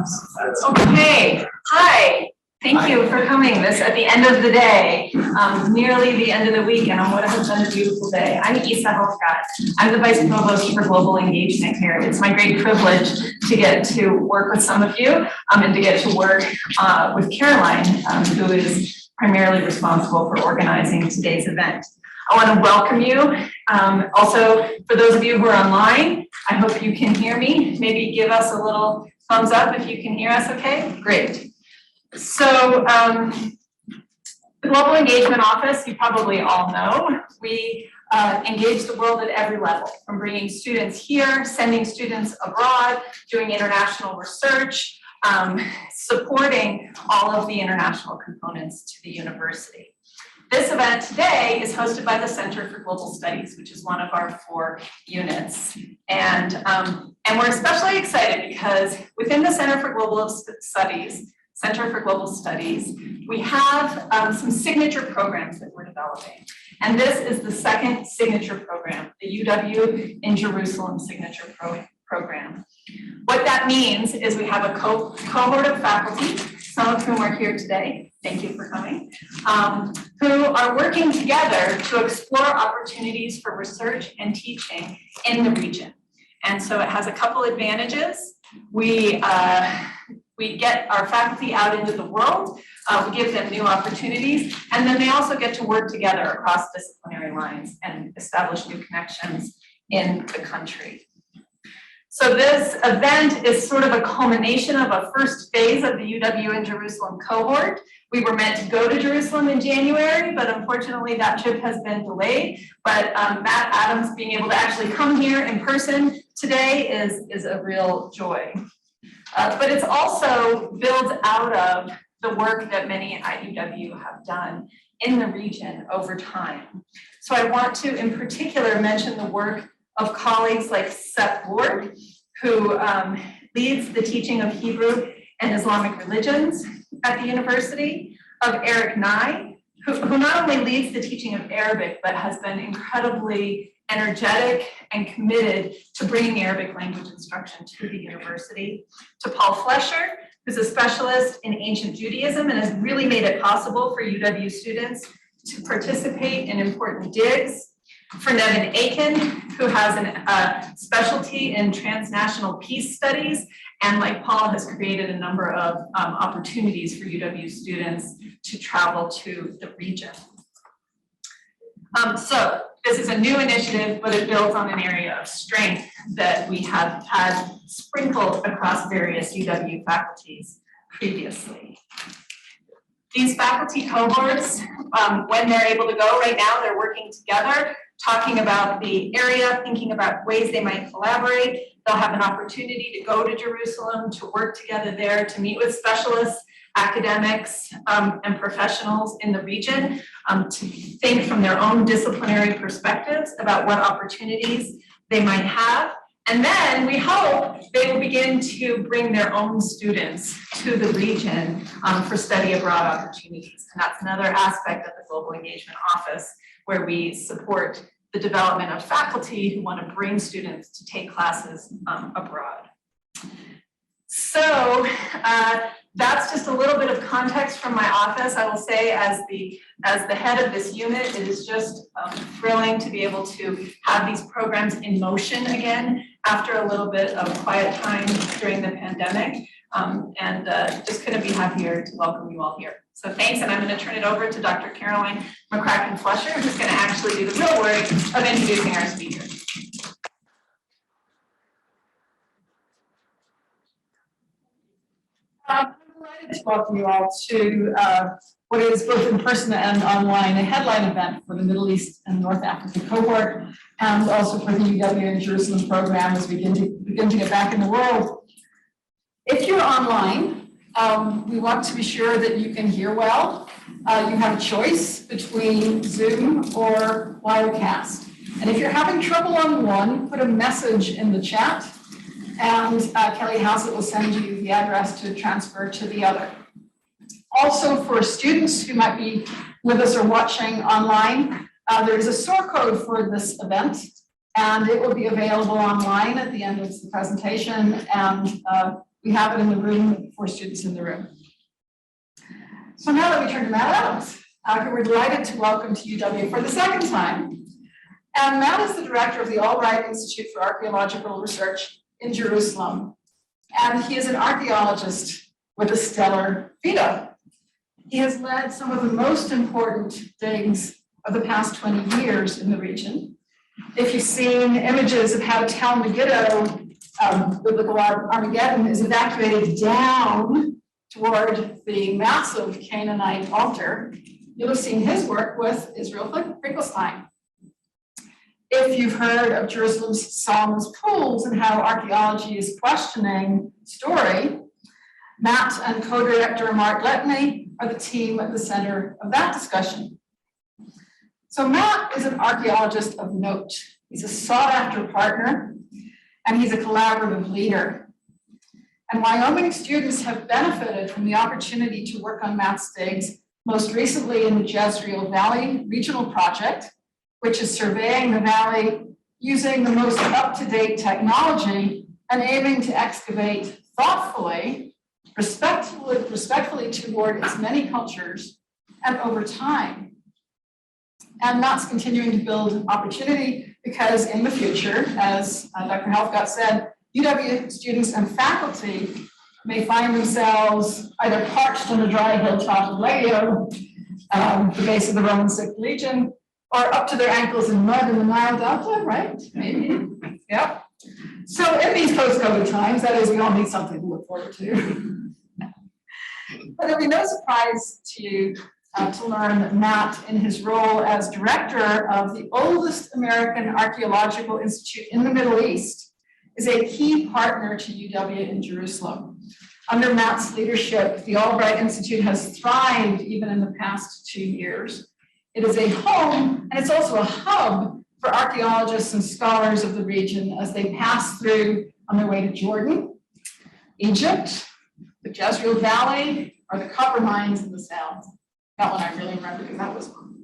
Okay, hi. Thank you for coming this at the end of the day, nearly the end of the week, and on what has been a beautiful day. I'm Isa Helfgott. I'm the Vice Provost for Global Engagement here. It's my great privilege to get to work with some of you and to get to work with Caroline, who is primarily responsible for organizing today's event. I want to welcome you. Also, for those of you who are online, I hope you can hear me. Maybe give us a little thumbs up if you can hear us okay. Great. So the Global Engagement Office, you probably all know, we engage the world at every level, from bringing students here, sending students abroad, doing international research, supporting all of the international components to the university. This event today is hosted by the Center for Global Studies, which is one of our 4 units. And we're especially excited because within the Center for Global Studies, we have some signature programs that we're developing. And this is the second signature program, the UW in Jerusalem signature program. What that means is we have a cohort of faculty, some of whom are here today, thank you for coming, who are working together to explore opportunities for research and teaching in the region. And so it has a couple advantages. We get our faculty out into the world, we give them new opportunities, and then they also get to work together across disciplinary lines and establish new connections in the country. So this event is sort of a culmination of a first phase of the UW in Jerusalem cohort. We were meant to go to Jerusalem in January, but unfortunately that trip has been delayed. But Matt Adams being able to actually come here in person today is a real joy. But it's also built out of the work that many at UW have done in the region over time. So I want to, in particular, mention the work of colleagues like Seth Ward, who leads the teaching of Hebrew and Islamic religions at the university, of Eric Nye, who not only leads the teaching of Arabic, but has been incredibly energetic and committed to bringing Arabic language instruction to the university, to Paul Flesher, who's a specialist in ancient Judaism and has really made it possible for UW students to participate in important digs, for Nevin Aiken, who has a specialty in transnational peace studies, and like Paul has created a number of opportunities for UW students to travel to the region. So this is a new initiative, but it builds on an area of strength that we have had sprinkled across various UW faculties previously. These faculty cohorts, when they're able to go right now, they're working together, talking about the area, thinking about ways they might collaborate. They'll have an opportunity to go to Jerusalem, to work together there, to meet with specialists, academics, and professionals in the region, to think from their own disciplinary perspectives about what opportunities they might have. And then we hope they will begin to bring their own students to the region for study abroad opportunities. And that's another aspect of the Global Engagement Office, where we support the development of faculty who want to bring students to take classes abroad. So that's just a little bit of context from my office. I will say, as the head of this unit, it is just thrilling to be able to have these programs in motion again after a little bit of quiet time during the pandemic, and just couldn't be happier to welcome you all here. So thanks, and I'm going to turn it over to Dr. Caroline McCracken-Flesher, who's going to actually do the real work of introducing our speaker. I'm delighted to welcome you all to what is both in person and online a headline event for the Middle East and North Africa cohort, and also for the UW in Jerusalem program as we begin to get back in the world. If you're online, we want to be sure that you can hear well. You have a choice between Zoom or Wirecast. And if you're having trouble on one, put a message in the chat, and Kelly Hassett will send you the address to transfer to the other. Also, for students who might be with us or watching online, there is a SOAR code for this event, and it will be available online at the end of the presentation and We have it in the room for students in the room. So now that we turn to Matt Adams, who we're delighted to welcome to UW for the second time. And Matt is the director of the Albright Institute for Archaeological Research in Jerusalem. And he is an archaeologist with a stellar vita. He has led some of the most important digs of the past 20 years in the region. If you've seen images of how Tel Megiddo, biblical Armageddon, is evacuated down toward the massive Canaanite altar, you'll have seen his work with Israel Finkelstein. If you've heard of Jerusalem's Solomon's Pools and how archaeology is questioning story, Matt and co-director Mark Letney are the team at the center of that discussion. So Matt is an archaeologist of note. He's a sought-after partner, and he's a collaborative leader. And Wyoming students have benefited from the opportunity to work on Matt's digs, most recently in the Jezreel Valley Regional Project, which is surveying the valley using the most up-to-date technology and aiming to excavate thoughtfully, respectfully toward its many cultures and over time. And Matt's continuing to build opportunity because in the future, as Dr. Helfgott said, UW students and faculty may find themselves either parched on the dry hilltop of Legio, the base of the Roman Sixth Legion, or up to their ankles in mud in the Nile Delta, right? Maybe. Yep. So in these post-COVID times, that is, we all need something to look forward to. But it'll be no surprise to you to learn that Matt, in his role as director of the oldest American Archaeological Institute in the Middle East, is a key partner to UW in Jerusalem. Under Matt's leadership, the Albright Institute has thrived even in the past 2 years. It is a home, and it's also a hub for archaeologists and scholars of the region as they pass through on their way to Jordan, Egypt, the Jezreel Valley, or the copper mines in the south. That one I really remember because that was one.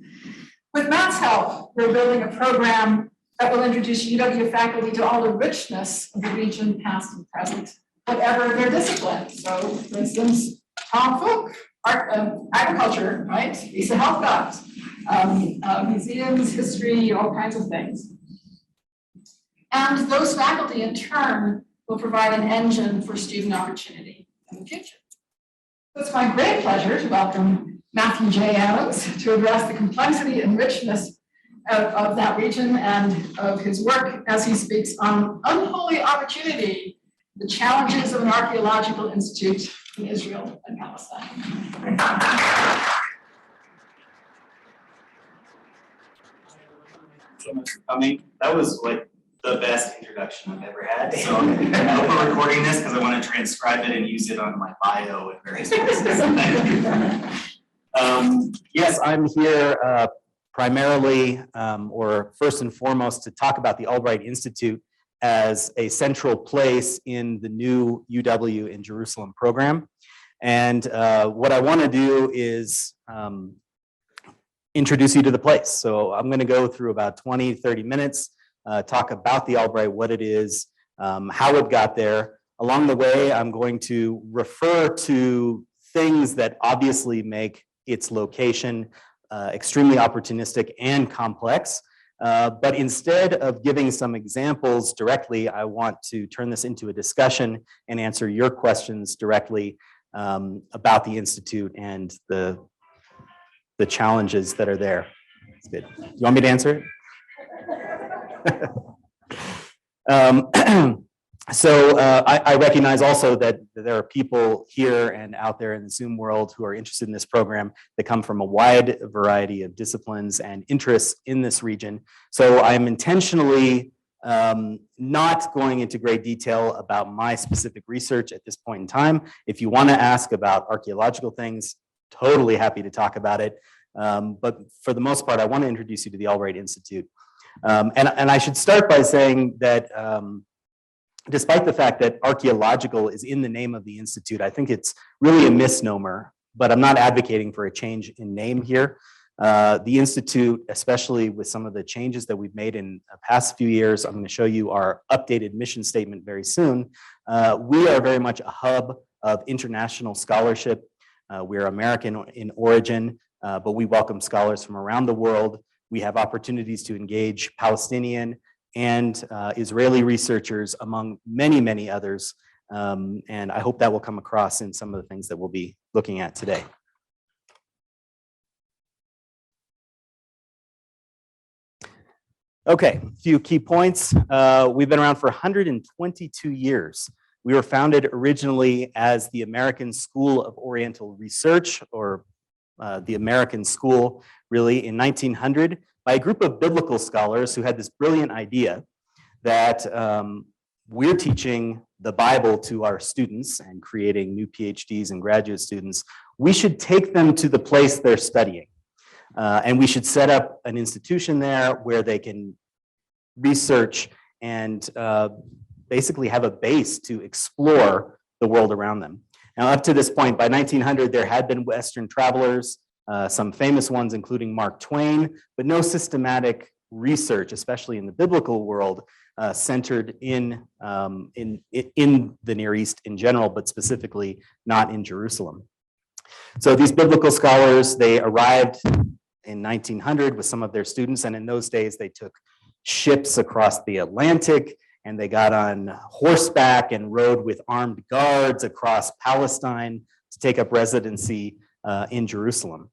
With Matt's help, we're building a program that will introduce UW faculty to all the richness of the region, past and present, whatever their discipline. So, for instance, Tom Cook, agriculture, right? Lisa Helfgott, museums, history, all kinds of things. And those faculty, in turn, will provide an engine for student opportunity in the future. So it's my great pleasure to welcome Matthew J. Adams to address the complexity and richness of that region and of his work as he speaks on unholy opportunity, the challenges of an archaeological institute in Israel and Palestine. So much for coming. That was like the best introduction I've ever had. So I hope we're recording this because I want to transcribe it and use it on my bio and various places. Yes, I'm here primarily, or first and foremost, to talk about the Albright Institute as a central place in the new UW in Jerusalem program. And what I want to do is introduce you to the place. So I'm going to go through about 20, 30 minutes, talk about the Albright, what it is, how it got there. Along the way, I'm going to refer to things that obviously make its location extremely opportunistic and complex. But instead of giving some examples directly, I want to turn this into a discussion and answer your questions directly about the Institute and the challenges that are there. That's good. You want me to answer it? So I recognize also that there are people here and out there in the Zoom world who are interested in this program that come from a wide variety of disciplines and interests in this region. So I'm intentionally not going into great detail about my specific research at this point in time. If you want to ask about archaeological things, totally happy to talk about it. But for the most part, I want to introduce you to the Albright Institute. And I should start by saying that despite the fact that archaeological is in the name of the Institute, I think it's really a misnomer, but I'm not advocating for a change in name here. The Institute, especially with some of the changes that we've made in the past few years, I'm going to show you our updated mission statement very soon. We are very much a hub of international scholarship. We're American in origin, but we welcome scholars from around the world. We have opportunities to engage Palestinian and Israeli researchers, among many, many others. And I hope that will come across in some of the things that we'll be looking at today. Okay, a few key points. We've been around for 122 years. We were founded originally as the American School of Oriental Research, or the American School, really, in 1900, by a group of biblical scholars who had this brilliant idea that we're teaching the Bible to our students and creating new PhDs and graduate students. We should take them to the place they're studying. And we should set up an institution there where they can research and basically have a base to explore the world around them. Now, up to this point, by 1900, there had been Western travelers, some famous ones, including Mark Twain, but no systematic research, especially in the biblical world, centered in the Near East in general, but specifically not in Jerusalem. So these biblical scholars, they arrived in 1900 with some of their students, and in those days they took ships across the Atlantic, and they got on horseback and rode with armed guards across Palestine to take up residency in Jerusalem.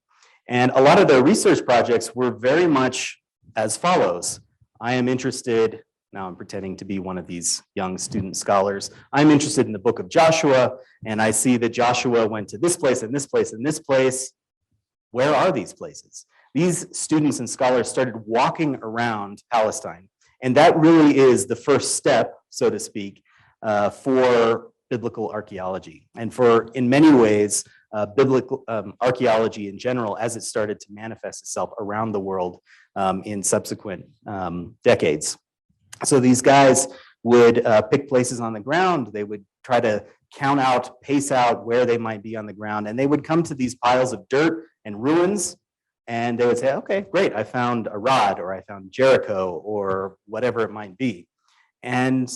And a lot of their research projects were very much as follows. I am interested, now I'm pretending to be one of these young student scholars, I'm interested in the book of Joshua, and I see that Joshua went to this place and this place and this place. Where are these places? These students and scholars started walking around Palestine. And that really is the first step, so to speak, for biblical archaeology. And for, in many ways, biblical archaeology in general, as it started to manifest itself around the world in subsequent decades. So these guys would pick places on the ground. They would try to count out, pace out where they might be on the ground. And they would come to these piles of dirt and ruins. And they would say, okay, great, I found a rod, or I found Jericho, or whatever it might be. And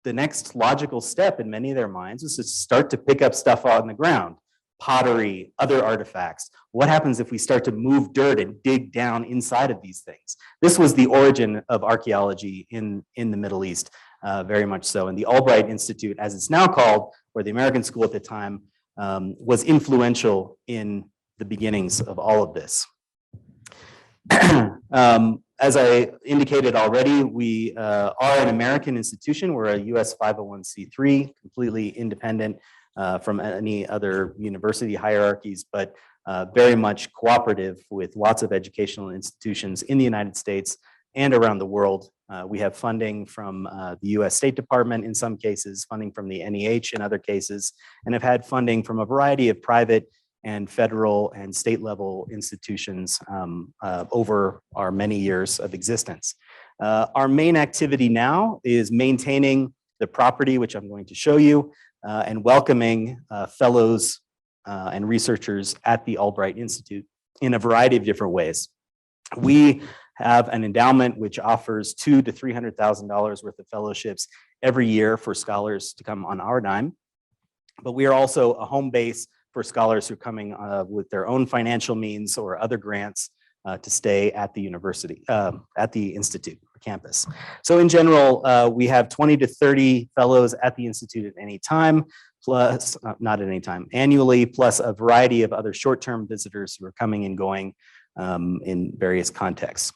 the next logical step in many of their minds was to start to pick up stuff on the ground, pottery, other artifacts. What happens if we start to move dirt and dig down inside of these things? This was the origin of archaeology in the Middle East, very much so. And the Albright Institute, as it's now called, or the American School at the time, was influential in the beginnings of all of this. As I indicated already, we are an American institution. We're a US 501c3, completely independent from any other university hierarchies, but very much cooperative with lots of educational institutions in the United States and around the world. We have funding from the US State Department in some cases, funding from the NEH in other cases, and have had funding from a variety of private and federal and state level institutions over our many years of existence. Our main activity now is maintaining the property, which I'm going to show you, and welcoming fellows and researchers at the Albright Institute in a variety of different ways. We have an endowment which offers $200,000 to $300,000 worth of fellowships every year for scholars to come on our dime. But we are also a home base for scholars who are coming with their own financial means or other grants to stay at the university, at the institute or campus. So in general, we have 20 to 30 fellows at the institute at any time, plus, not at any time, annually, plus a variety of other short-term visitors who are coming and going in various contexts.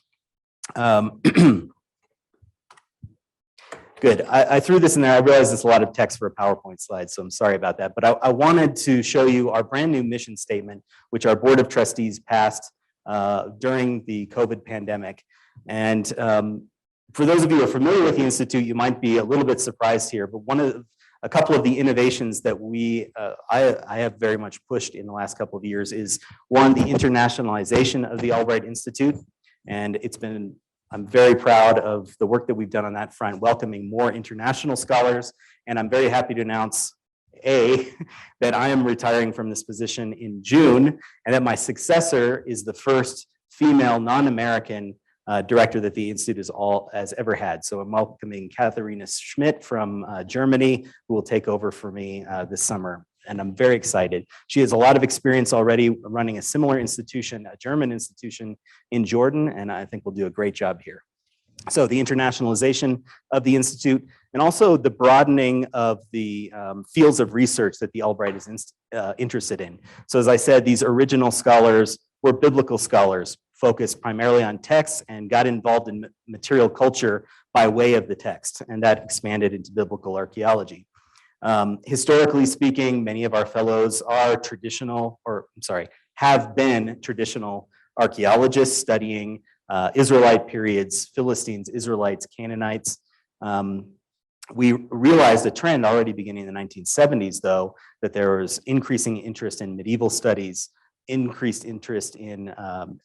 Good. I threw this in there. I realize it's a lot of text for a PowerPoint slide, so I'm sorry about that. But I wanted to show you our brand new mission statement, which our Board of Trustees passed during the COVID pandemic. And for those of you who are familiar with the Institute, you might be a little bit surprised here, but a couple of the innovations that I have very much pushed in the last couple of years is, one, the internationalization of the Albright Institute. And I'm very proud of the work that we've done on that front, welcoming more international scholars. And I'm very happy to announce, that I am retiring from this position in June, and that my successor is the first female, non-American director that the Institute has ever had. So I'm welcoming Katharina Schmidt from Germany, who will take over for me this summer. And I'm very excited. She has a lot of experience already running a similar institution, a German institution in Jordan, and I think we'll do a great job here. So the internationalization of the Institute, and also the broadening of the fields of research that the Albright is interested in. So as I said, these original scholars were biblical scholars, focused primarily on texts and got involved in material culture by way of the text, and that expanded into biblical archaeology. Historically speaking, many of our fellows are have been traditional archaeologists studying Israelite periods, Philistines, Israelites, Canaanites. We realized a trend already beginning in the 1970s, though, that there was increasing interest in medieval studies, increased interest in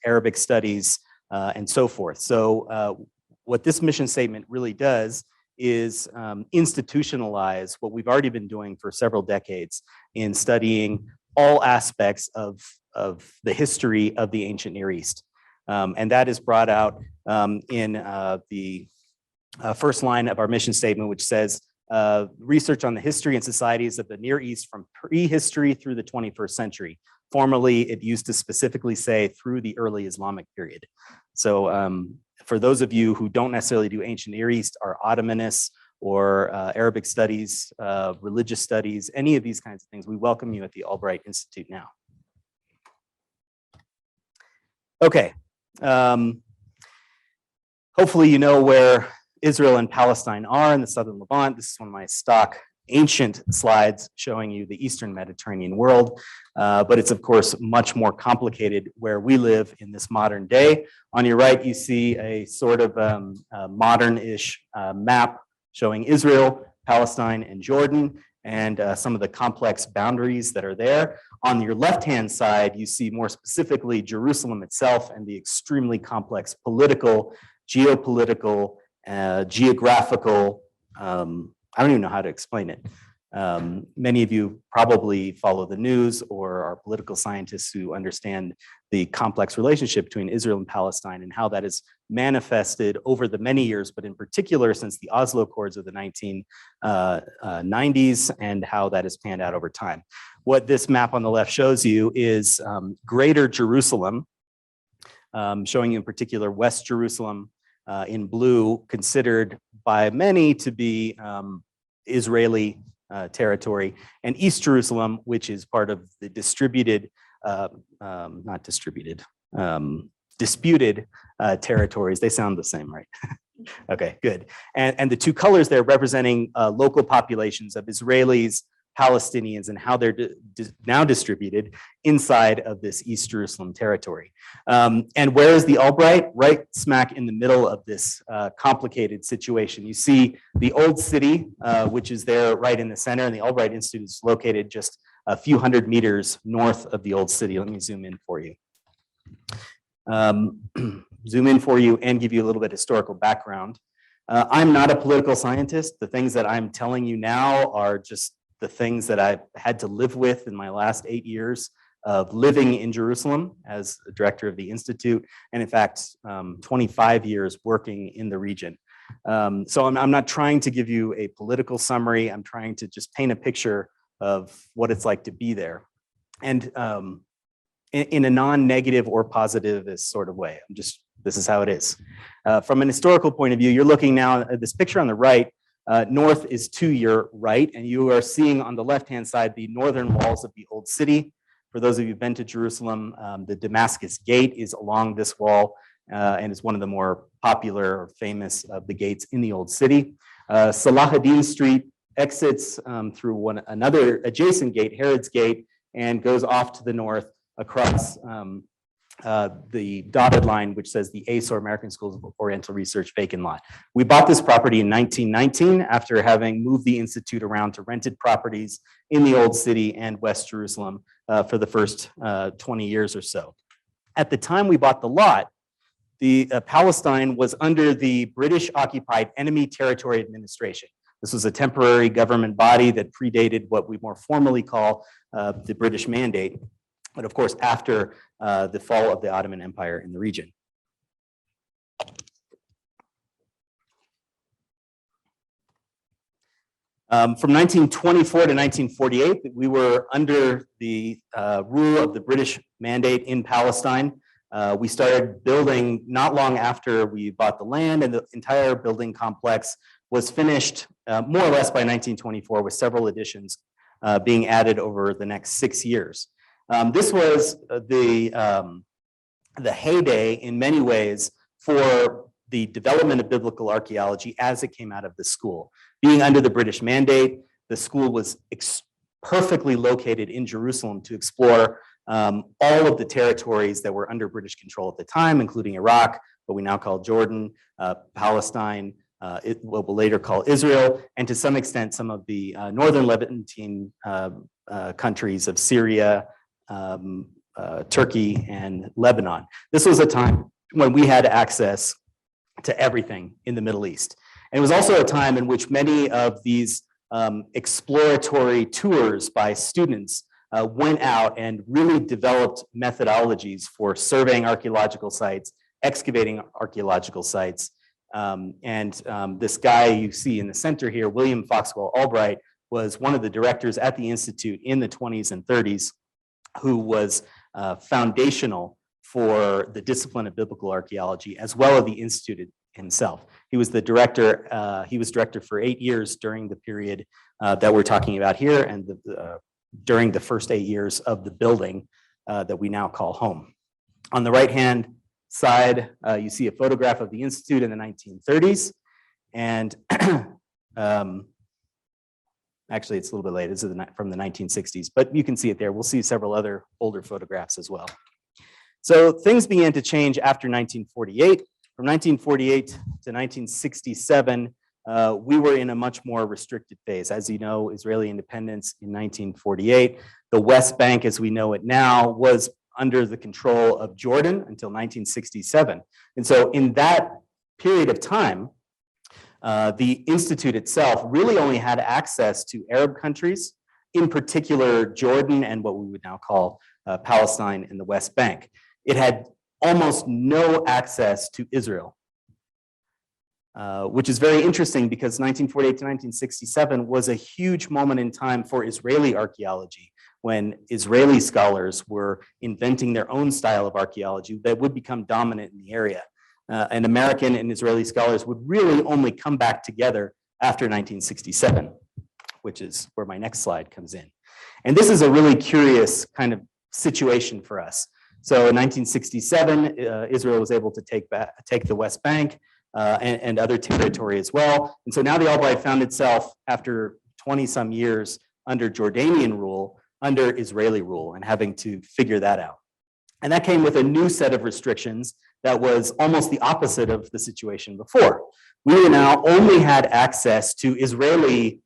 Arabic studies, and so forth. So what this mission statement really does is institutionalize what we've already been doing for several decades in studying all aspects of the history of the ancient Near East. And that is brought out in the first line of our mission statement, which says, research on the history and societies of the Near East from prehistory through the 21st century. Formerly, it used to specifically say through the early Islamic period. So for those of you who don't necessarily do ancient Near East, are Ottomanists or Arabic studies, religious studies, any of these kinds of things, we welcome you at the Albright Institute now. Okay. Hopefully you know where Israel and Palestine are in the southern Levant. This is one of my stock ancient slides showing you the Eastern Mediterranean world, but it's of course much more complicated where we live in this modern day. On your right, you see a sort of modern-ish map showing Israel, Palestine, and Jordan, and some of the complex boundaries that are there. On your left-hand side, you see more specifically Jerusalem itself and the extremely complex political, geopolitical, geographical, I don't even know how to explain it. Many of you probably follow the news or are political scientists who understand the complex relationship between Israel and Palestine and how that is manifested over the many years, but in particular since the Oslo Accords of the 1990s and how that has panned out over time. What this map on the left shows you is Greater Jerusalem, showing you in particular West Jerusalem, in blue, considered by many to be Israeli territory, and East Jerusalem, which is part of the disputed territories. They sound the same, right? Okay, good. And the two colors there representing local populations of Israelis, Palestinians, and how they're now distributed inside of this East Jerusalem territory. And where is the Albright? Right smack in the middle of this complicated situation. You see the old city, which is there right in the center, and the Albright Institute is located just a few hundred meters north of the old city. Let me zoom in for you. Zoom in for you and give you a little bit of historical background. I'm not a political scientist. The things that I'm telling you now are just the things that I've had to live with in my last 8 years of living in Jerusalem as the director of the Institute, and in fact, 25 years working in the region. So I'm not trying to give you a political summary. I'm trying to just paint a picture of what it's like to be there. And in a non-negative or positivist sort of way. This is how it is. From an historical point of view, you're looking now at this picture on the right. North is to your right, and you are seeing on the left-hand side the northern walls of the old city. For those of you who've been to Jerusalem, the Damascus Gate is along this wall, and it's one of the more popular or famous of the gates in the old city. Salahuddin Street exits through another adjacent gate, Herod's Gate, and goes off to the north across the dotted line, which says the ACE, or American Schools of Oriental Research, vacant lot. We bought this property in 1919 after having moved the Institute around to rented properties in the Old City and West Jerusalem for the first 20 years or so. At the time we bought the lot, Palestine was under the British occupied Enemy Territory Administration. This was a temporary government body that predated what we more formally call the British Mandate. but of course after the fall of the Ottoman Empire in the region. From 1924 to 1948, we were under the rule of the British Mandate in Palestine. We started building not long after we bought the land, and the entire building complex was finished more or less by 1924, with several additions being added over the next 6 years. This was the heyday in many ways for the development of biblical archaeology as it came out of the school. Being under the British Mandate, the school was perfectly located in Jerusalem to explore all of the territories that were under British control at the time, including Iraq, what we now call Jordan, Palestine, what we'll later call Israel, and to some extent some of the northern Levantine countries of Syria, Turkey, and Lebanon. This was a time when we had access to everything in the Middle East. And it was also a time in which many of these exploratory tours by students went out and really developed methodologies for surveying archaeological sites, excavating archaeological sites. This guy you see in the center here, William Foxwell Albright, was one of the directors at the Institute in the 20s and 30s, who was foundational for the discipline of biblical archaeology, as well as the Institute himself. He was the director, he was director for 8 years during the period that we're talking about here, and during the first 8 years of the building that we now call home. On the right-hand side, you see a photograph of the Institute in the 1930s, and actually it's a little bit late, this is from the 1960s, but you can see it there. We'll see several other older photographs as well. So things began to change after 1948. From 1948 to 1967, we were in a much more restricted phase. As you know, Israeli independence in 1948. The West Bank, as we know it now, was under the control of Jordan until 1967. And so in that period of time, the Institute itself really only had access to Arab countries, in particular Jordan and what we would now call Palestine and the West Bank. It had almost no access to Israel, which is very interesting because 1948 to 1967 was a huge moment in time for Israeli archaeology, when Israeli scholars were inventing their own style of archaeology that would become dominant in the area. And American and Israeli scholars would really only come back together after 1967, which is where my next slide comes in. And this is a really curious kind of situation for us. So in 1967, Israel was able to take the West Bank and other territory as well. And so now the Albright found itself, after 20-some years under Jordanian rule, under Israeli rule, and having to figure that out. And that came with a new set of restrictions that was almost the opposite of the situation before. We now only had access to Israeli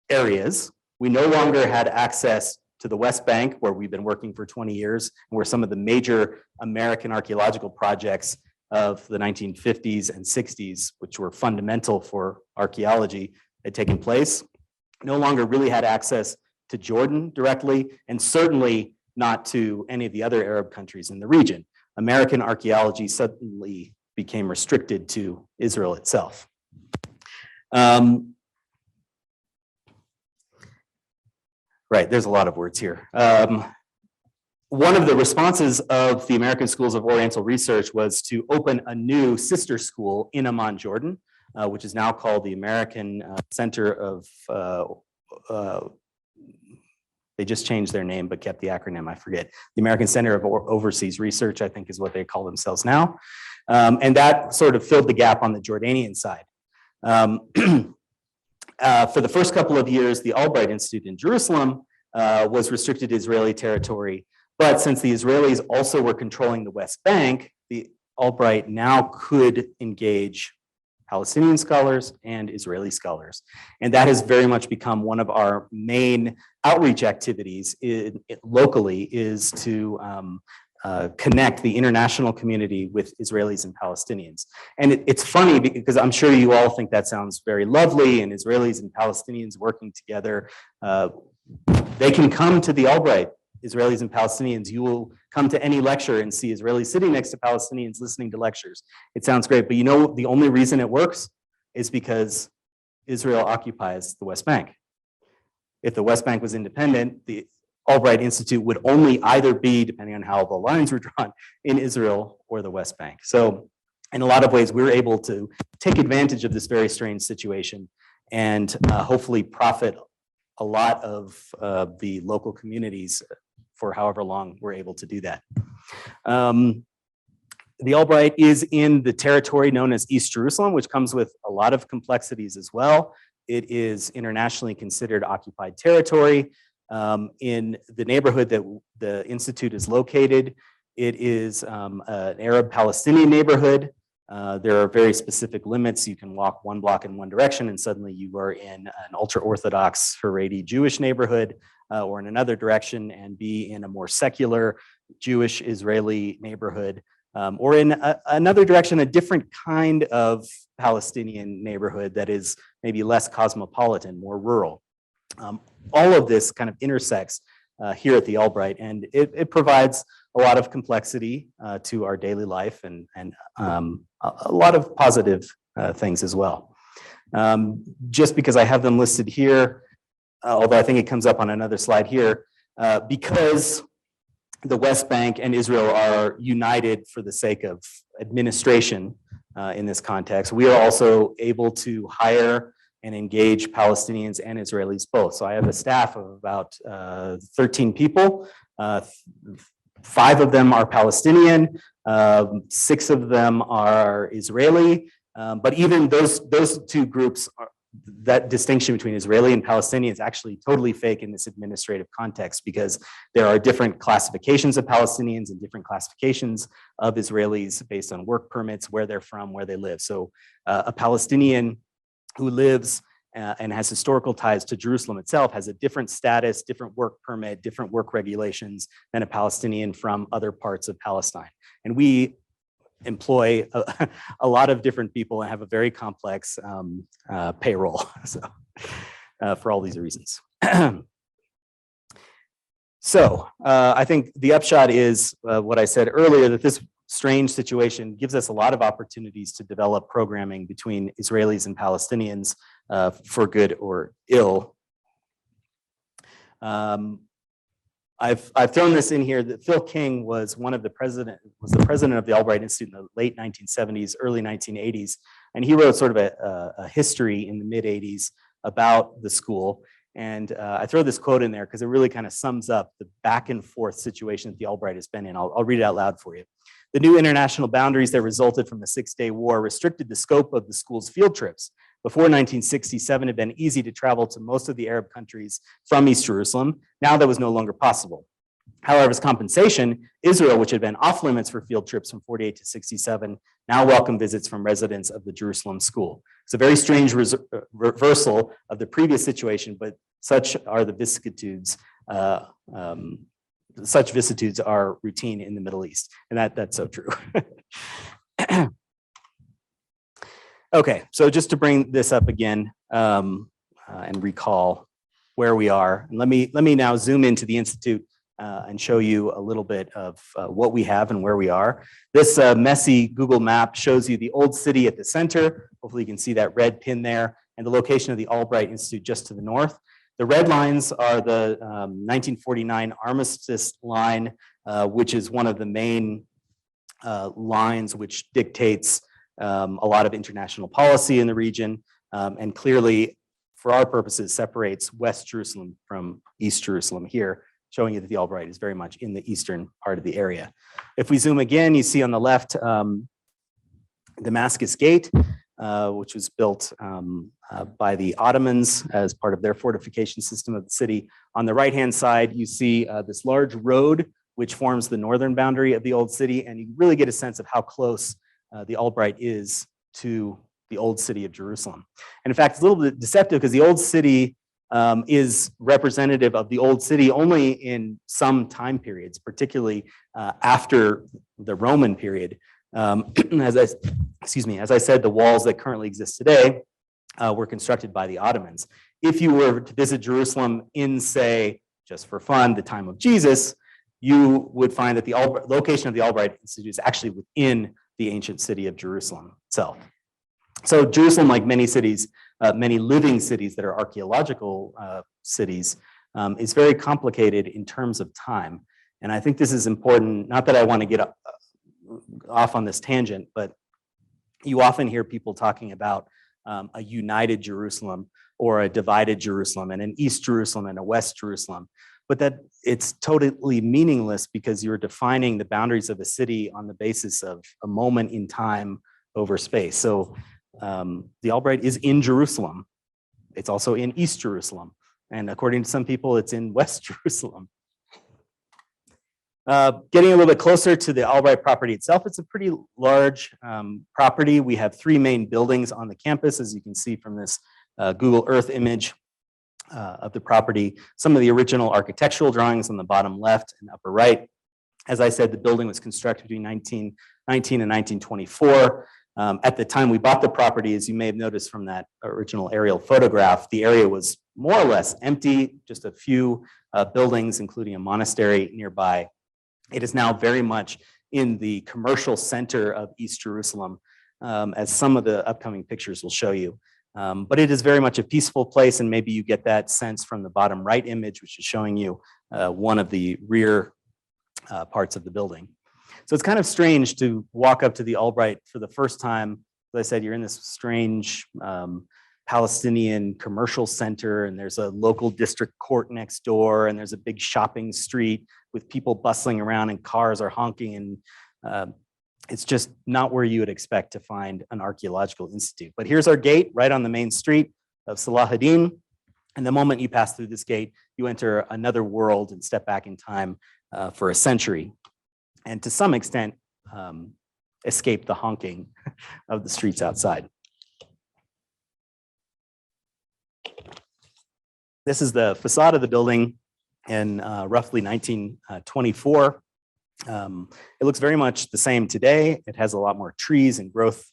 areas. We no longer had access to the West Bank, where we've been working for 20 years, and where some of the major American archaeological projects of the 1950s and 60s, which were fundamental for archaeology, had taken place. No longer really had access to Jordan directly, and certainly not to any of the other Arab countries in the region. American archaeology suddenly became restricted to Israel itself. Right, there's a lot of words here. One of the responses of the American Schools of Oriental Research was to open a new sister school in Amman, Jordan, which is now called the American Center of, they just changed their name but kept the acronym, I forget. The American Center of Overseas Research, I think is what they call themselves now. And that sort of filled the gap on the Jordanian side. For the first couple of years, the Albright Institute in Jerusalem was restricted to Israeli territory. But since the Israelis also were controlling the West Bank, the Albright now could engage Palestinian scholars and Israeli scholars. And that has very much become one of our main outreach activities locally, is to connect the international community with Israelis and Palestinians. And it's funny because I'm sure you all think that sounds very lovely, and Israelis and Palestinians working together. They can come to the Albright Israelis and Palestinians. You will come to any lecture and see Israelis sitting next to Palestinians listening to lectures. It sounds great, but you know the only reason it works is because Israel occupies the West Bank. If the West Bank was independent, the Albright Institute would only either be, depending on how the lines were drawn, in Israel or the West Bank. So in a lot of ways, we're able to take advantage of this very strange situation and hopefully profit a lot of the local communities for however long we're able to do that. The Albright is in the territory known as East Jerusalem, which comes with a lot of complexities as well. It is internationally considered occupied territory. In the neighborhood that the Institute is located, it is an Arab-Palestinian neighborhood. There are very specific limits. You can walk one block in one direction and suddenly you are in an ultra-Orthodox Haredi Jewish neighborhood, or in another direction and be in a more secular Jewish Israeli neighborhood, or in another direction, a different kind of Palestinian neighborhood that is maybe less cosmopolitan, more rural. All of this kind of intersects here at the Albright, and it provides a lot of complexity to our daily life and a lot of positive things as well. Just because I have them listed here, although I think it comes up on another slide here, because the West Bank and Israel are united for the sake of administration in this context, we are also able to hire and engage Palestinians and Israelis both. So I have a staff of about 13 people. 5 of them are Palestinian, 6 of them are Israeli, but even those 2 groups, that distinction between Israeli and Palestinian is actually totally fake in this administrative context, because there are different classifications of Palestinians and different classifications of Israelis based on work permits, where they're from, where they live. So a Palestinian who lives and has historical ties to Jerusalem itself has a different status, different work permit, different work regulations than a Palestinian from other parts of Palestine. And we employ a lot of different people and have a very complex payroll, so for all these reasons. So I think the upshot is what I said earlier, that this strange situation gives us a lot of opportunities to develop programming between Israelis and Palestinians for good or ill. I've thrown this in here that Phil King was the president of the Albright Institute in the late 1970s, early 1980s, and he wrote sort of a history in the mid 80s about the school. And I throw this quote in there because it really kind of sums up the back and forth situation that the Albright has been in. I'll read it out loud for you. The new international boundaries that resulted from the Six-Day War restricted the scope of the school's field trips. Before 1967, it had been easy to travel to most of the Arab countries from East Jerusalem. Now that was no longer possible. However, as compensation, Israel, which had been off limits for field trips from 48 to 67, now welcomed visits from residents of the Jerusalem school. It's a very strange reversal of the previous situation, but such are the vicissitudes. Such vicissitudes are routine in the Middle East, and that's so true. Okay, so just to bring this up again and recall where we are, and let me now zoom into the Institute and show you a little bit of what we have and where we are. This messy Google map shows you the old city at the center. Hopefully you can see that red pin there, and the location of the Albright Institute just to the north. The red lines are the 1949 armistice line, which is one of the main lines which dictates a lot of international policy in the region, and clearly, for our purposes, separates West Jerusalem from East Jerusalem here, showing you that the Albright is very much in the eastern part of the area. If we zoom again, you see on the left Damascus Gate, which was built by the Ottomans as part of their fortification system of the city. On the right-hand side, you see this large road, which forms the northern boundary of the old city, and you really get a sense of how close the Albright is to the old city of Jerusalem. And in fact, it's a little bit deceptive because the old city is representative of the old city only in some time periods, particularly after the Roman period. As I said, the walls that currently exist today were constructed by the Ottomans. If you were to visit Jerusalem in, say, just for fun, the time of Jesus, you would find that the location of the Albright Institute is actually within the ancient city of Jerusalem itself. So Jerusalem, like many cities, many living cities that are archaeological cities, is very complicated in terms of time. And I think this is important, not that I want to get off on this tangent, but you often hear people talking about a united Jerusalem or a divided Jerusalem and an East Jerusalem and a West Jerusalem, but that it's totally meaningless because you're defining the boundaries of a city on the basis of a moment in time over space. So the Albright is in Jerusalem. It's also in East Jerusalem. And according to some people, it's in West Jerusalem. Getting a little bit closer to the Albright property itself, it's a pretty large property. We have 3 main buildings on the campus, as you can see from this Google Earth image of the property. Some of the original architectural drawings on the bottom left and upper right. As I said, the building was constructed between 1919 and 1924. At the time we bought the property, as you may have noticed from that original aerial photograph, the area was more or less empty, just a few buildings, including a monastery nearby. It is now very much in the commercial center of East Jerusalem, as some of the upcoming pictures will show you. But it is very much a peaceful place, and maybe you get that sense from the bottom right image, which is showing you one of the rear parts of the building. So it's kind of strange to walk up to the Albright for the first time. As I said, you're in this strange Palestinian commercial center, and there's a local district court next door, and there's a big shopping street with people bustling around and cars are honking, and it's just not where you would expect to find an archaeological institute. But here's our gate right on the main street of Salahuddin. And the moment you pass through this gate, you enter another world and step back in time for a century. And to some extent, escape the honking of the streets outside. This is the facade of the building in roughly 1924. It looks very much the same today. It has a lot more trees and growth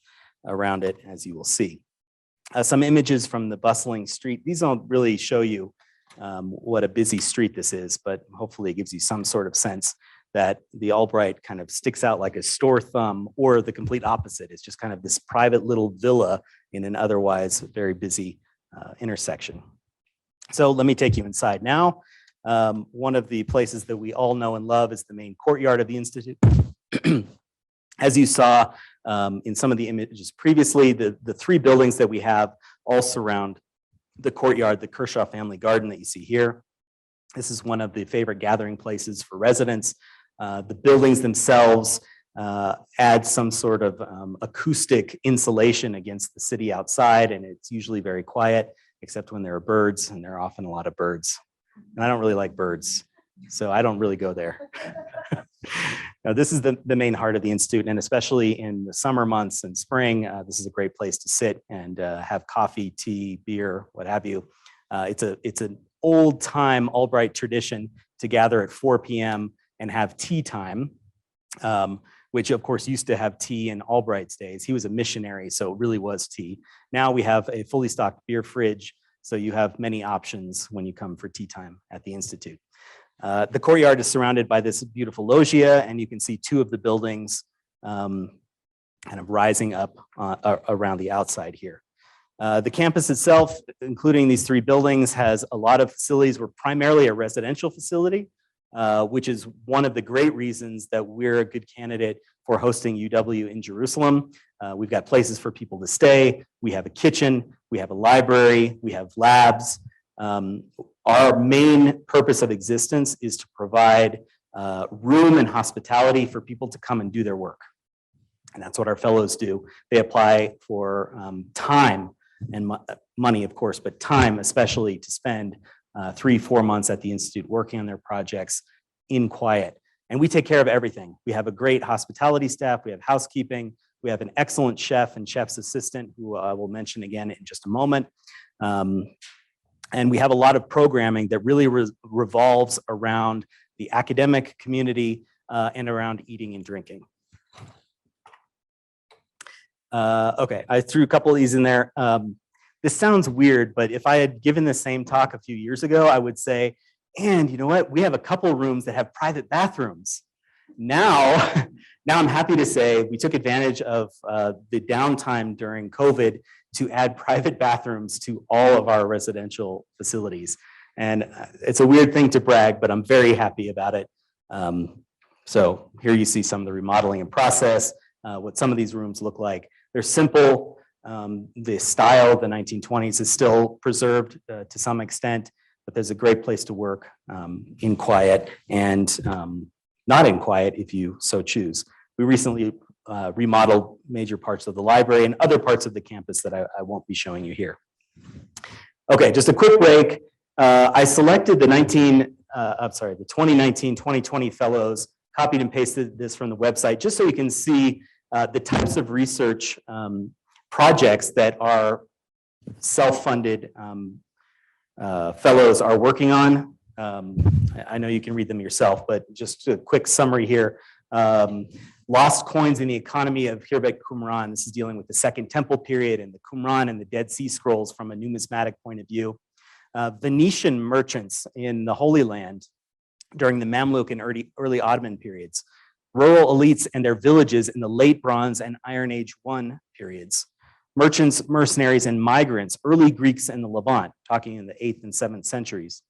around it, as you will see. Some images from the bustling street. These don't really show you what a busy street this is, but hopefully it gives you some sort of sense that the Albright kind of sticks out like a sore thumb, or the complete opposite. It's just kind of this private little villa in an otherwise very busy intersection. So let me take you inside now. One of the places that we all know and love is the main courtyard of the Institute. As you saw in some of the images previously, the 3 buildings that we have all surround the courtyard, the Kershaw family garden that you see here. This is one of the favorite gathering places for residents. The buildings themselves add some sort of acoustic insulation against the city outside, and it's usually very quiet, except when there are birds, and there are often a lot of birds. And I don't really like birds, so I don't really go there. Now, this is the main heart of the Institute, and especially in the summer months and spring, this is a great place to sit and have coffee, tea, beer, what have you. It's an old time Albright tradition to gather at 4 p.m. and have tea time, which of course used to have tea in Albright's days. He was a missionary, so it really was tea. Now we have a fully stocked beer fridge, so you have many options when you come for tea time at the Institute. The courtyard is surrounded by this beautiful loggia, and you can see 2 of the buildings kind of rising up around the outside here. The campus itself, including these 3 buildings, has a lot of facilities. We're primarily a residential facility, which is one of the great reasons that we're a good candidate for hosting UW in Jerusalem. We've got places for people to stay. We have a kitchen, we have a library, we have labs. Our main purpose of existence is to provide room and hospitality for people to come and do their work. And that's what our fellows do. They apply for time and money, of course, but time especially to spend 3-4 months at the Institute working on their projects in quiet. And we take care of everything. We have a great hospitality staff, we have housekeeping, we have an excellent chef and chef's assistant, who I will mention again in just a moment. And we have a lot of programming that really revolves around the academic community and around eating and drinking. Okay, I threw a couple of these in there. This sounds weird, but if I had given the same talk a few years ago, I would say And you know what? We have a couple rooms that have private bathrooms. Now, now I'm happy to say we took advantage of the downtime during COVID to add private bathrooms to all of our residential facilities. And it's a weird thing to brag, but I'm very happy about it. So here you see some of the remodeling and process, what some of these rooms look like. They're simple. The style of the 1920s is still preserved to some extent, but there's a great place to work in quiet and not in quiet if you so choose. We recently remodeled major parts of the library and other parts of the campus that I won't be showing you here. Okay, just a quick break. I selected the 2019-2020 fellows, copied and pasted this from the website, just so you can see the types of research projects that our self-funded fellows are working on. I know you can read them yourself, but just a quick summary here. Lost coins in the economy of Khirbet Qumran. This is dealing with the Second Temple period and the Qumran and the Dead Sea Scrolls from a numismatic point of view. Venetian merchants in the Holy Land during the Mamluk and early Ottoman periods. Rural elites and their villages in the Late Bronze and Iron Age I periods. Merchants, mercenaries, and migrants, early Greeks in the Levant, talking in the 8th and 7th centuries.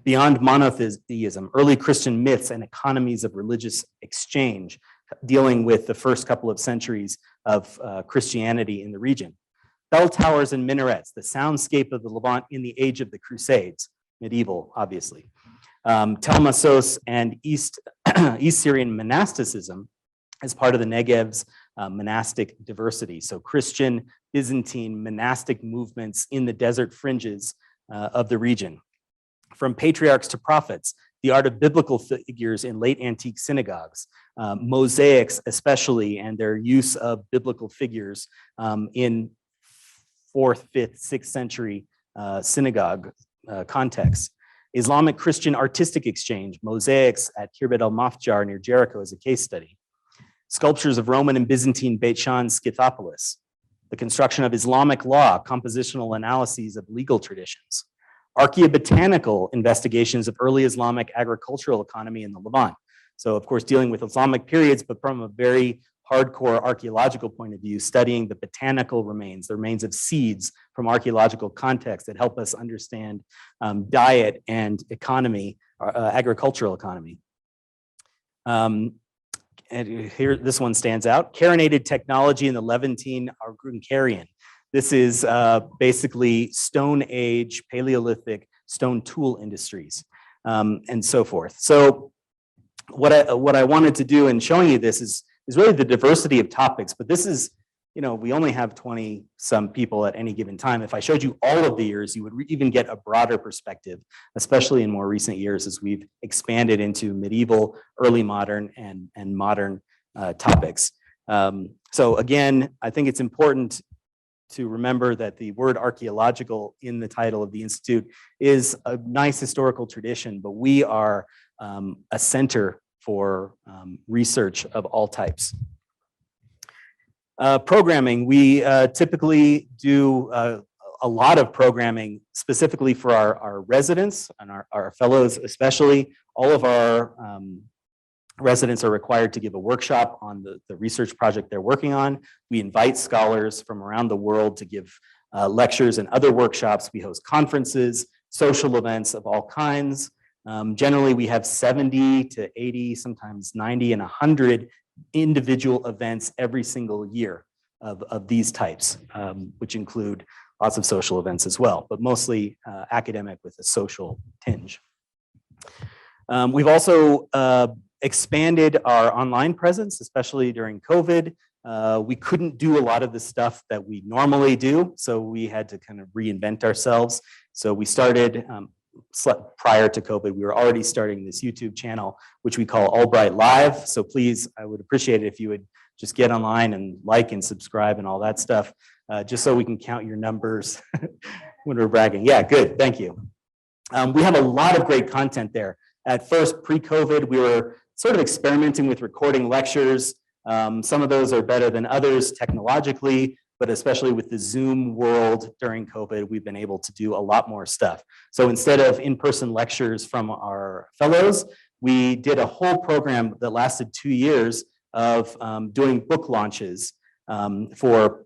Beyond monotheism, early Christian myths and economies of religious exchange, dealing with the first couple of centuries of Christianity in the region. Bell towers and minarets, the soundscape of the Levant in the age of the Crusades, medieval, obviously. Telmassos and East Syrian monasticism as part of the Negev's monastic diversity. So Christian, Byzantine, monastic movements in the desert fringes of the region. From patriarchs to prophets, the art of biblical figures in late antique synagogues, mosaics especially, and their use of biblical figures in 4th, 5th, 6th century synagogue contexts. Islamic Christian artistic exchange, mosaics at Khirbet el-Mafjar near Jericho as a case study. Sculptures of Roman and Byzantine Beit Shan Scythopolis. The construction of Islamic law, compositional analyses of legal traditions. Archaeobotanical investigations of early Islamic agricultural economy in the Levant. So of course, dealing with Islamic periods, but from a very hardcore archaeological point of view, studying the botanical remains, the remains of seeds from archaeological context that help us understand diet and economy, agricultural economy. And here, this one stands out. Carinated technology in the Levantine Argunkarian. This is basically Stone Age, Paleolithic stone tool industries, and so forth. So what I wanted to do in showing you this is really the diversity of topics, but this is, you know, we only have 20 some people at any given time. If I showed you all of the years, you would even get a broader perspective, especially in more recent years as we've expanded into medieval, early modern, and modern topics. So again, I think it's important to remember that the word archaeological in the title of the Institute is a nice historical tradition, but we are a center for research of all types. Programming, we typically do a lot of programming specifically for our residents and our fellows especially. All of our residents are required to give a workshop on the research project they're working on. We invite scholars from around the world to give lectures and other workshops. We host conferences, social events of all kinds. Generally, we have 70 to 80, sometimes 90 and 100 individual events every single year of these types, which include lots of social events as well, but mostly academic with a social tinge. We've also expanded our online presence, especially during COVID. We couldn't do a lot of the stuff that we normally do, so we had to kind of reinvent ourselves. So we started, prior to COVID, we were already starting this YouTube channel, which we call Albright Live. So please, I would appreciate it if you would just get online and like and subscribe and all that stuff, just so we can count your numbers when we're bragging. Yeah, good, thank you. We have a lot of great content there. At first, pre-COVID, we were sort of experimenting with recording lectures. Some of those are better than others technologically. but especially with the Zoom world during COVID, we've been able to do a lot more stuff. So instead of in-person lectures from our fellows, we did a whole program that lasted 2 years of doing book launches for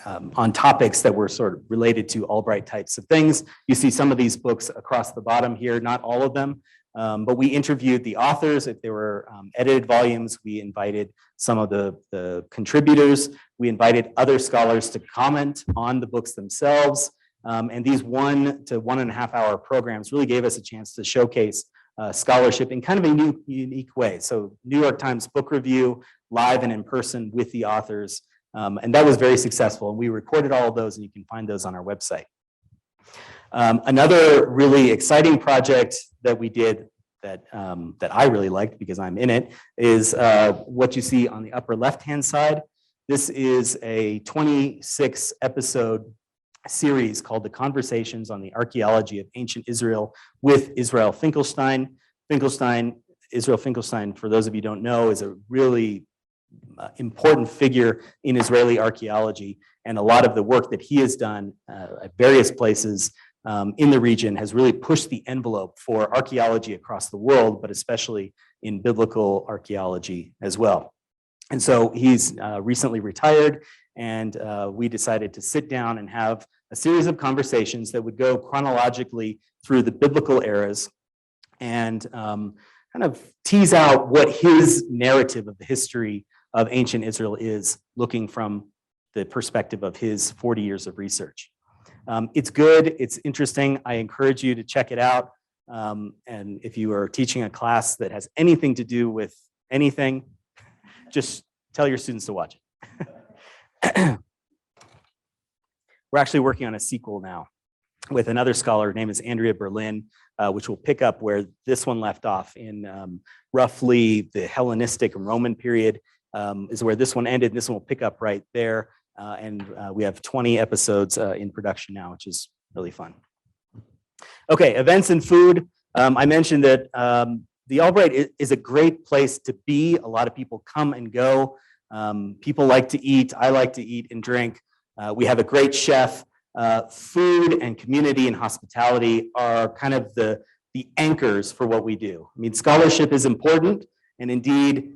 on topics that were sort of related to Albright types of things. You see some of these books across the bottom here, not all of them, but we interviewed the authors. If there were edited volumes, we invited some of the contributors. We invited other scholars to comment on the books themselves. And these 1 to 1.5 hour programs really gave us a chance to showcase scholarship in kind of a unique way. So New York Times book review, live and in person with the authors. And that was very successful. And we recorded all of those, and you can find those on our website. Another really exciting project that we did that I really liked because I'm in it is what you see on the upper left-hand side. This is a 26 episode series called The Conversations on the Archaeology of Ancient Israel with Israel Finkelstein. Israel Finkelstein, for those of you who don't know, is a really important figure in Israeli archaeology, and a lot of the work that he has done at various places in the region has really pushed the envelope for archaeology across the world, but especially in biblical archaeology as well. And so he's recently retired, and we decided to sit down and have a series of conversations that would go chronologically through the biblical eras and kind of tease out what his narrative of the history of ancient Israel is, looking from the perspective of his 40 years of research. It's good, it's interesting. I encourage you to check it out. And if you are teaching a class that has anything to do with anything, just tell your students to watch it. We're actually working on a sequel now with another scholar. Her name is Andrea Berlin, which will pick up where this one left off in roughly the Hellenistic and Roman period. Is where this one ended. This one will pick up right there. And we have 20 episodes in production now, which is really fun. Okay, events and food. I mentioned that the Albright is a great place to be. A lot of people come and go. People like to eat. I like to eat and drink. We have a great chef. Food and community and hospitality are kind of the anchors for what we do. I mean, scholarship is important, and indeed,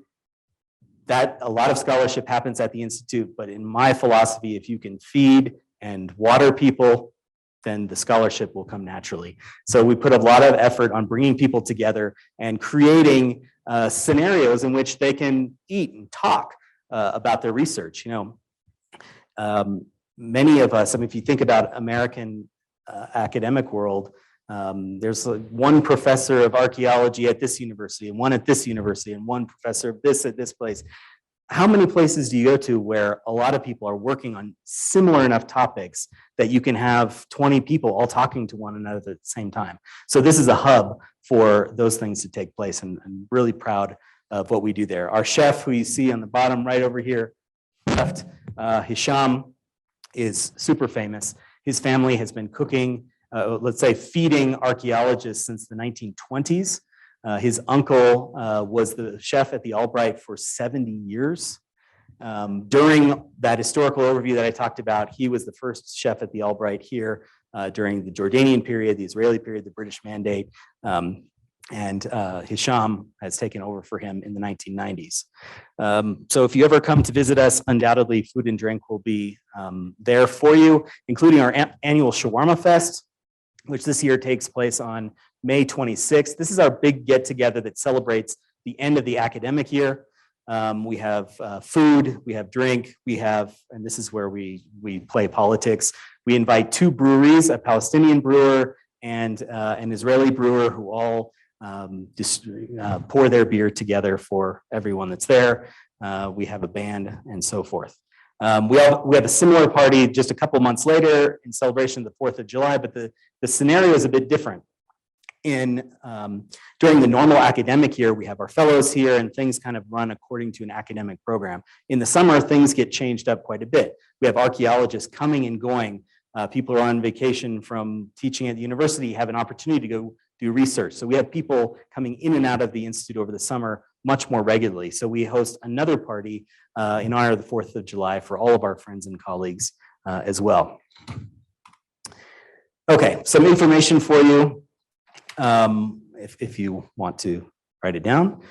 that a lot of scholarship happens at the Institute, but in my philosophy, if you can feed and water people, then the scholarship will come naturally. So we put a lot of effort on bringing people together and creating scenarios in which they can eat and talk about their research. You know, many of us, I mean, if you think about American academic world, there's one professor of archaeology at this university and one at this university and one professor of this at this place. How many places do you go to where a lot of people are working on similar enough topics that you can have 20 people all talking to one another at the same time? So this is a hub for those things to take place, and I'm really proud of what we do there. Our chef, who you see on the bottom right over here, left, Hisham, is super famous. His family has been cooking, let's say feeding archaeologists since the 1920s. His uncle was the chef at the Albright for 70 years. During that historical overview that I talked about, he was the first chef at the Albright here during the Jordanian period, the Israeli period, the British Mandate, and Hisham has taken over for him in the 1990s. So if you ever come to visit us, undoubtedly food and drink will be there for you, including our annual Shawarma Fest, which this year takes place on May 26th. This is our big get-together that celebrates the end of the academic year. We have food, we have drink, we have, and this is where we play politics. We invite 2 breweries, a Palestinian brewer and an Israeli brewer, who all pour their beer together for everyone that's there. We have a band and so forth. We have a similar party just a couple months later in celebration of the 4th of July, but the scenario is a bit different. During the normal academic year, we have our fellows here and things kind of run according to an academic program. In the summer, things get changed up quite a bit. We have archaeologists coming and going. People are on vacation from teaching at the university, have an opportunity to go do research. So we have people coming in and out of the Institute over the summer much more regularly. So we host another party in honor of the 4th of July for all of our friends and colleagues as well. Okay, some information for you if you want to write it down.